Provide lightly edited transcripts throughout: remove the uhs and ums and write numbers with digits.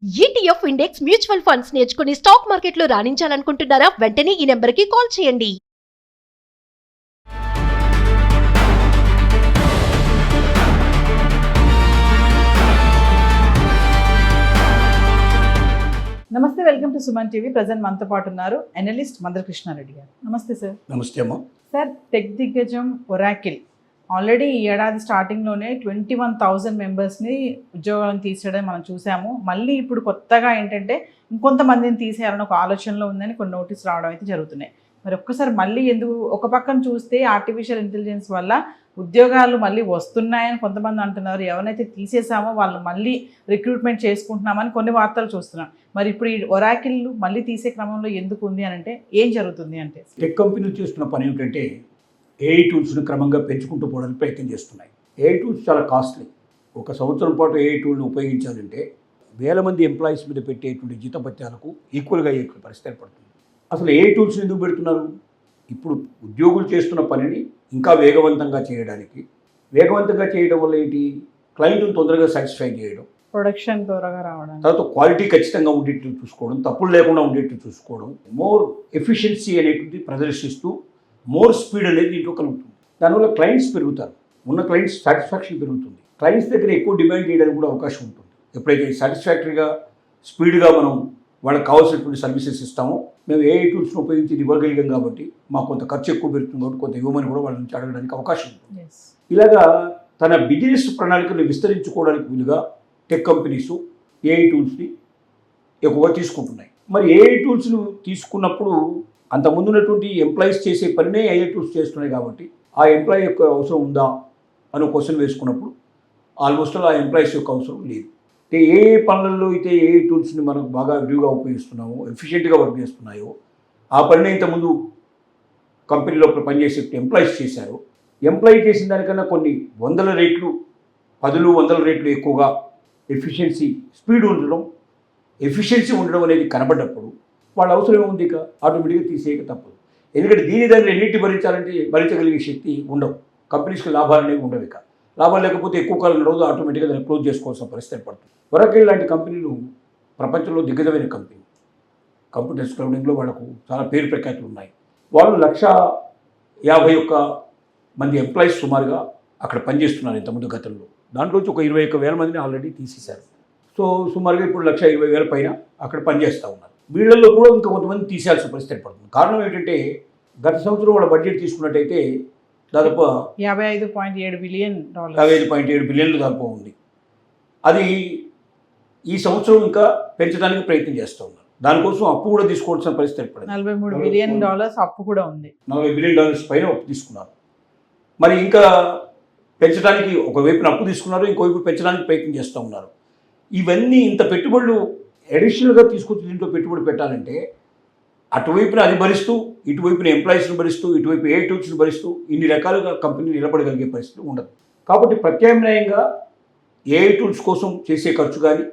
ETF index mutual funds నేర్చుకుని stock మార్కెట్లో రాణించాలనుకుంటున్నారా? వెంటనే ఈ నెంబర్కి కాల్ చేయండి. నమస్తే, welcome to Suman TV. Present మనతో పాటు ఉన్నారు అనలిస్ట్ మందకృష్ణారెడ్డి గారు. నమస్తే సార్. నమస్తే అమ్మా. సార్, టెక్ దిగ్గజం ఒరాకిల్ ఆల్రెడీ ఈ ఏడాది స్టార్టింగ్లోనే 21,000 మెంబర్స్ని ఉద్యోగాలను తీసేయడం మనం చూసాము. మళ్ళీ ఇప్పుడు కొత్తగా ఏంటంటే ఇంకొంతమందిని తీసేయాలని ఒక ఆలోచనలో ఉందని కొన్ని నోటీస్ రావడం అయితే జరుగుతున్నాయి. మరి ఒక్కసారి మళ్ళీ ఎందుకు ఒక పక్కన చూస్తే ఆర్టిఫిషియల్ ఇంటెలిజెన్స్ వల్ల ఉద్యోగాలు మళ్ళీ వస్తున్నాయని కొంతమంది అంటున్నారు. ఎవరైతే తీసేసామో వాళ్ళు మళ్ళీ రిక్రూట్మెంట్ చేసుకుంటున్నామని కొన్ని వార్తలు చూస్తున్నాం. మరి ఇప్పుడు ఈ ఒరాకిల్ మళ్ళీ తీసే క్రమంలో ఎందుకు ఉంది అని అంటే ఏం జరుగుతుంది అంటే? టెక్ కంపెనీలు చేస్తున్న పని ఏమిటంటే ఏఐ టూల్స్ని క్రమంగా పెంచుకుంటూ పోవడానికి ప్రయత్నం చేస్తున్నాయి. ఏఐ టూల్స్ చాలా కాస్ట్లీ. ఒక సంవత్సరం పాటు ఏఐ టూల్ని ఉపయోగించాలంటే వేల మంది ఎంప్లాయీస్ మీద పెట్టేటువంటి జీతభత్యాలకు ఈక్వల్గా అయ్యే పరిస్థితి ఏర్పడుతుంది. అసలు ఏఐ టూల్స్ని ఎందుకు పెడుతున్నారు? ఇప్పుడు ఉద్యోగులు చేస్తున్న పనిని ఇంకా వేగవంతంగా చేయడానికి. వేగవంతంగా చేయడం వల్ల ఏంటి? క్లయింట్ను తొందరగా సాటిస్ఫై చేయడం, ప్రొడక్షన్ త్వరగా రావడం, తర్వాత క్వాలిటీ ఖచ్చితంగా ఉండేట్టు చూసుకోవడం, తప్పులు లేకుండా ఉండేట్టు చూసుకోవడం, మోర్ ఎఫిషియన్సీ అనేటువంటి ప్రదర్శిస్తూ మోర్ స్పీడ్ అనేది దీంట్లో కలుగుతుంది. దానివల్ల క్లయింట్స్ పెరుగుతారు, ఉన్న క్లయింట్స్ సాటిస్ఫాక్షన్ పెరుగుతుంది. క్లయింట్స్ దగ్గర ఎక్కువ డిమాండ్ చేయడానికి కూడా అవకాశం ఉంటుంది. ఎప్పుడైతే సాటిస్ఫాక్టరీగా స్పీడ్గా మనం వాళ్ళకి కావాల్సినటువంటి సర్వీసెస్ ఇస్తామో, మేము ఏఐ టూల్స్ని ఉపయోగించి ఇది ఇవ్వగలిగాం కాబట్టి మాకు కొంత ఖర్చు ఎక్కువ పెరుగుతుంది కాబట్టి కొంత ఇవ్వమని కూడా వాళ్ళ నుంచి అడగడానికి అవకాశం ఉంటుంది. ఇలాగా తన బిజినెస్ ప్రణాళికను విస్తరించుకోవడానికి వీలుగా టెక్ కంపెనీస్ ఏఐ టూల్స్ని ఎక్కువగా తీసుకుంటున్నాయి. మరి ఏఐ టూల్స్ను తీసుకున్నప్పుడు అంతకుముందు ఉన్నటువంటి ఎంప్లాయీస్ చేసే పనినే ఏఐ టూల్స్ చేస్తున్నాయి కాబట్టి ఆ ఎంప్లాయీ యొక్క అవసరం ఉందా అని క్వశ్చన్ వేసుకున్నప్పుడు ఆల్మోస్ట్ ఆ ఎంప్లాయీస్ యొక్క అవసరం లేదు. అంటే ఏ పనులలో అయితే ఏఐ టూల్స్ని మనకు బాగా విరివిగా ఉపయోగిస్తున్నామో, ఎఫిషియెంట్గా వర్క్ చేస్తున్నాయో, ఆ పనిని ఇంతకుముందు కంపెనీ లోపల పనిచేసే ఎంప్లాయీస్ చేశారో, ఎంప్లాయీ చేసిన దానికన్నా కొన్ని 100 రెట్లు 100 రెట్లు ఎక్కువగా ఎఫిషియన్సీ, స్పీడ్ ఉండడం, ఎఫిషియన్సీ ఉండడం అనేది కనబడ్డప్పుడు వాళ్ళ అవసరం ఏముంది? ఇక ఆటోమేటిక్గా తీసేయక తప్పదు. ఎందుకంటే దీని దాన్ని రెండింటి భరించగలిగే శక్తి ఉండవు. కంపెనీస్కి లాభాలు అనేవి ఉండవు. ఇక లాభాలు లేకపోతే ఎక్కువ కాలం రోజు ఆటోమేటిక్గా దాన్ని క్లోజ్ చేసుకోవాల్సిన పరిస్థితి ఏర్పడుతుంది. ఒరాకిల్ లాంటి కంపెనీలు ప్రపంచంలో దిగ్గజమైన కంపెనీ. కంప్యూటర్స్ క్లౌడింగ్లో వాళ్ళకు చాలా పేరు ప్రఖ్యాతులు ఉన్నాయి. వాళ్ళు 151 మంది ఎంప్లాయీస్ సుమారుగా అక్కడ పనిచేస్తున్నారు ఇంతకుముందు గతంలో. దాంట్లోంచి ఒక 21,000 మందిని ఆల్రెడీ తీసేశారు. సో సుమారుగా ఇప్పుడు 120,000 పైన అక్కడ పనిచేస్తూ ఉన్నారు. వీళ్ళల్లో కూడా ఇంకా కొంతమంది తీసేయాల్సిన పరిస్థితి ఏర్పడుతుంది. కారణం ఏంటంటే గత సంవత్సరం వాళ్ళ బడ్జెట్ తీసుకున్నట్టయితే దాదాపు 55.7 బిలియన్ దాదాపు ఉంది. అది ఈ సంవత్సరం ఇంకా పెంచడానికి ప్రయత్నం చేస్తూ ఉన్నారు. దానికోసం అప్పు కూడా తీసుకోవాల్సిన పరిస్థితి ఏర్పడింది. $43 బిలియన్ అప్పు కూడా ఉంది. $40 బిలియన్ పైన అప్పు తీసుకున్నారు. మరి ఇంకా పెంచడానికి ఒకవైపున అప్పు తీసుకున్నారు, ఇంకోవైపు పెంచడానికి ప్రయత్నం చేస్తూ ఉన్నారు. ఇవన్నీ ఇంత పెట్టుబడులు అడిషనల్గా తీసుకొచ్చి దీంట్లో పెట్టుబడి పెట్టాలంటే అటువైపున అది భరిస్తూ, ఇటువైపున ఎంప్లాయీస్ని భరిస్తూ, ఇటువైపు ఏ టూల్స్ని భరిస్తూ ఇన్ని రకాలుగా కంపెనీ నిలబడగలిగే పరిస్థితి ఉండదు. కాబట్టి ప్రత్యామ్నాయంగా ఏఐ టూల్స్ కోసం చేసే ఖర్చు కానీ,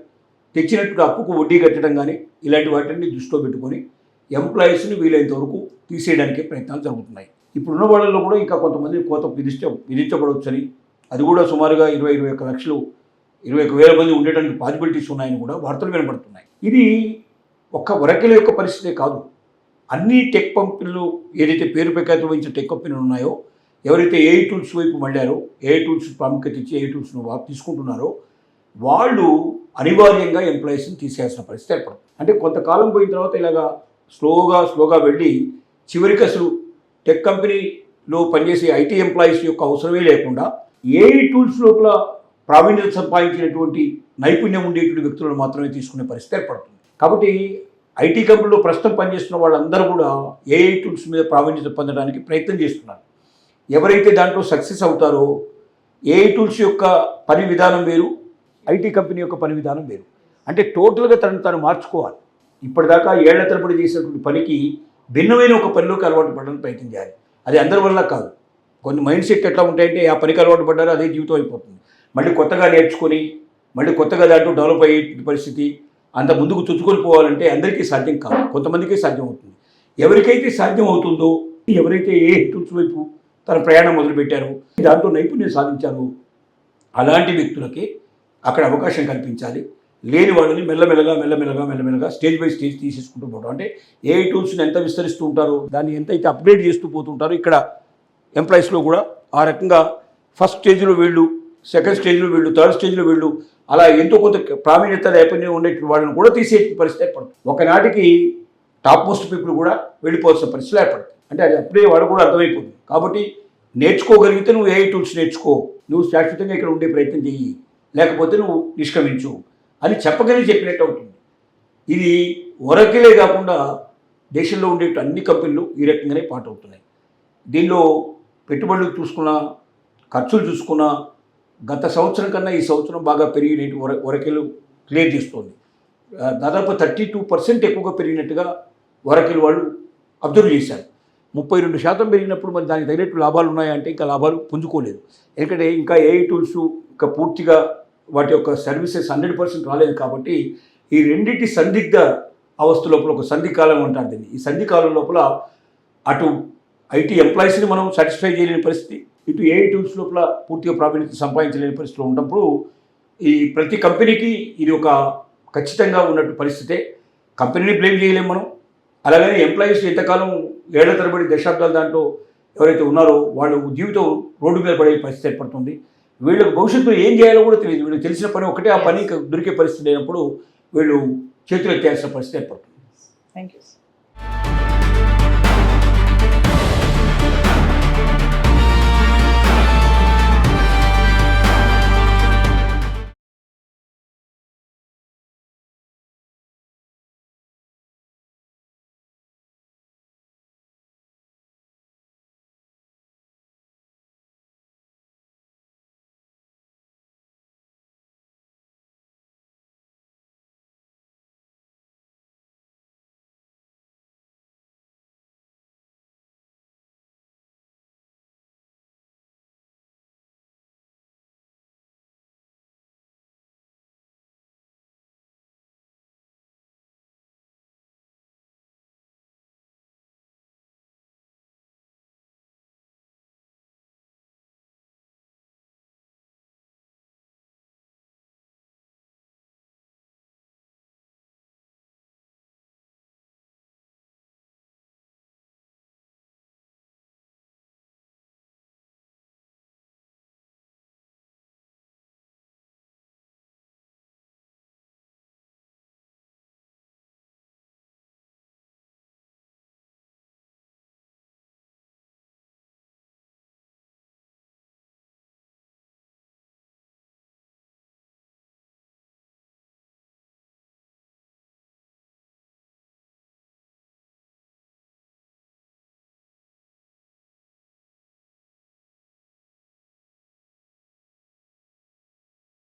తెచ్చినట్టు అప్పుకు వడ్డీ కట్టడం కానీ, ఇలాంటి వాటిని దృష్టిలో పెట్టుకొని ఎంప్లాయీస్ని వీలైనంత వరకు తీసేయడానికి ప్రయత్నాలు జరుగుతున్నాయి. ఇప్పుడున్న వాళ్ళల్లో కూడా ఇంకా కొంతమంది కోత విధించబడవచ్చని, అది కూడా సుమారుగా 21 లక్షలు 21,000 మంది ఉండడానికి పాసిబిలిటీస్ ఉన్నాయని కూడా వార్తలు వినబడుతున్నాయి. ఇది ఒక్క ఒరాకిల్ యొక్క పరిస్థితే కాదు. అన్ని టెక్ కంపెనీలు ఏదైతే పేరు ప్రఖ్యాతులు వహించిన టెక్ కంపెనీలు ఉన్నాయో, ఎవరైతే ఏఐ టూల్స్ వైపు మళ్ళారో, ఏఐ టూల్స్ ప్రాముఖ్యత ఇచ్చి ఏఐ టూల్స్ను తీసుకుంటున్నారో వాళ్ళు అనివార్యంగా ఎంప్లాయీస్ని తీసేయాల్సిన పరిస్థితి ఏర్పడుతుంది. అంటే కొంతకాలం పోయిన తర్వాత ఇలాగా స్లోగా వెళ్ళి చివరికి అసలు టెక్ కంపెనీలో పనిచేసే ఐటీ ఎంప్లాయీస్ యొక్క అవసరమే లేకుండా ఏఐ టూల్స్ లోపల ప్రావీణ్యత సంపాదించినటువంటి నైపుణ్యం ఉండేటువంటి వ్యక్తులను మాత్రమే తీసుకునే పరిస్థితి ఏర్పడుతుంది. కాబట్టి ఐటీ కంపెనీలో ప్రస్తుతం పనిచేస్తున్న వాళ్ళందరూ కూడా ఏఐ టూల్స్ మీద ప్రావీణ్యత పొందడానికి ప్రయత్నం చేస్తున్నారు. ఎవరైతే దాంట్లో సక్సెస్ అవుతారో, ఏఐ టూల్స్ యొక్క పని విధానం వేరు, ఐటీ కంపెనీ యొక్క పని విధానం వేరు. అంటే టోటల్గా తను మార్చుకోవాలి. ఇప్పటిదాకా ఏళ్ల తరబడి చేసినటువంటి పనికి భిన్నమైన ఒక పనిలోకి అలవాటు పడడానికి ప్రయత్నం చేయాలి. అది అందరి వల్ల కాదు. కొన్ని మైండ్ సెట్ ఎట్లా ఉంటాయంటే ఆ పనికి అలవాటు పడ్డారో అదే జీవితం అయిపోతుంది. మళ్ళీ కొత్తగా నేర్చుకొని మళ్ళీ కొత్తగా దాంట్లో డెవలప్ అయ్యే పరిస్థితి, అంత ముందుకు చుచ్చుకొని పోవాలంటే అందరికీ సాధ్యం కాదు, కొంతమందికే సాధ్యం అవుతుంది. ఎవరికైతే సాధ్యం అవుతుందో, ఎవరైతే ఏ టూల్స్ వైపు తన ప్రయాణం మొదలుపెట్టారో, దాంట్లో నైపుణ్యం సాధించారో అలాంటి వ్యక్తులకి అక్కడ అవకాశం కల్పించాలి. లేని వాళ్ళని మెల్లమెల్లగా స్టేజ్ బై స్టేజ్ తీసేసుకుంటూ పోవడం. అంటే ఏఐ టూల్స్ని ఎంత విస్తరిస్తూ ఉంటారో, దాన్ని ఎంతైతే అప్గ్రేడ్ చేస్తూ పోతుంటారో, ఇక్కడ ఎంప్లాయీస్లో కూడా ఆ రకంగా ఫస్ట్ స్టేజ్లో వీళ్ళు, సెకండ్ స్టేజ్లో వీళ్ళు, థర్డ్ స్టేజ్లో వీళ్ళు, అలా ఎంతో కొంత ప్రావీణ్యత నైపుణ్యం ఉండేటువంటి వాళ్ళని కూడా తీసే పరిస్థితి ఏర్పడుతుంది. ఒకనాటికి టాప్ మోస్ట్ పీపుల్ కూడా వెళ్ళిపోవాల్సిన పరిస్థితులు ఏర్పడుతుంది. అంటే అది అప్పుడే వాడు కూడా అర్థమైపోతుంది. కాబట్టి నేర్చుకోగలిగితే నువ్వు ఏఐ టూల్స్ నేర్చుకో, నువ్వు శాశ్వతంగా ఇక్కడ ఉండే ప్రయత్నం చెయ్యి, లేకపోతే నువ్వు నిష్క్రమించు అని చెప్పినట్టు అవుతుంది. ఇది ఒరకిలే కాకుండా దేశంలో ఉండే అన్ని కంపెనీలు ఈ రకంగానే పాటవుతున్నాయి. దీనిలో పెట్టుబడులు చూసుకున్నా, ఖర్చులు చూసుకున్నా, గత సంవత్సరం కన్నా ఈ సంవత్సరం బాగా పెరిగినట్టు ఒరకిలు క్లియర్ చేస్తుంది. దాదాపు 32% ఎక్కువగా పెరిగినట్టుగా ఒరకిల్ వాళ్ళు అబ్జర్వ్ చేశారు. 32% పెరిగినప్పుడు మరి దానికి తగినట్టు లాభాలు ఉన్నాయంటే ఇంకా లాభాలు పుంజుకోలేదు. ఎందుకంటే ఇంకా ఏఐ టూల్స్ ఇంకా పూర్తిగా వాటి యొక్క సర్వీసెస్ 100% రాలేదు. కాబట్టి ఈ రెండింటి సందిగ్ధ అవస్థ లోపల ఒక సంధికాలం అంటారు దీన్ని. ఈ సంధికాలం లోపల అటు ఐటీ ఎంప్లాయీస్ని మనం సాటిస్ఫై చేయలేని పరిస్థితి, ఇటు ఏఐ టూల్స్ లోపల పూర్తిగా ప్రావీణ్యత సంపాదించలేని పరిస్థితిలో ఉన్నప్పుడు ఈ ప్రతి కంపెనీకి ఇది ఒక ఖచ్చితంగా ఉన్నట్టు పరిస్థితే. కంపెనీని బ్లేమ్ చేయలేము మనం. అలాగని ఎంప్లాయీస్ ఎంతకాలం ఏళ్ల తరబడి దశాబ్దాల దాంట్లో ఎవరైతే ఉన్నారో వాళ్ళు జీవితం రోడ్డు మీద పడే పరిస్థితి ఏర్పడుతుంది. వీళ్ళకి భవిష్యత్తులో ఏం చేయాలో కూడా తెలియదు. వీళ్ళకి తెలిసిన పని ఒకటే, ఆ పని దొరికే పరిస్థితి లేనప్పుడు వీళ్ళు చేతులు ఎత్తేయాల్సిన పరిస్థితి ఏర్పడుతుంది. Thank you.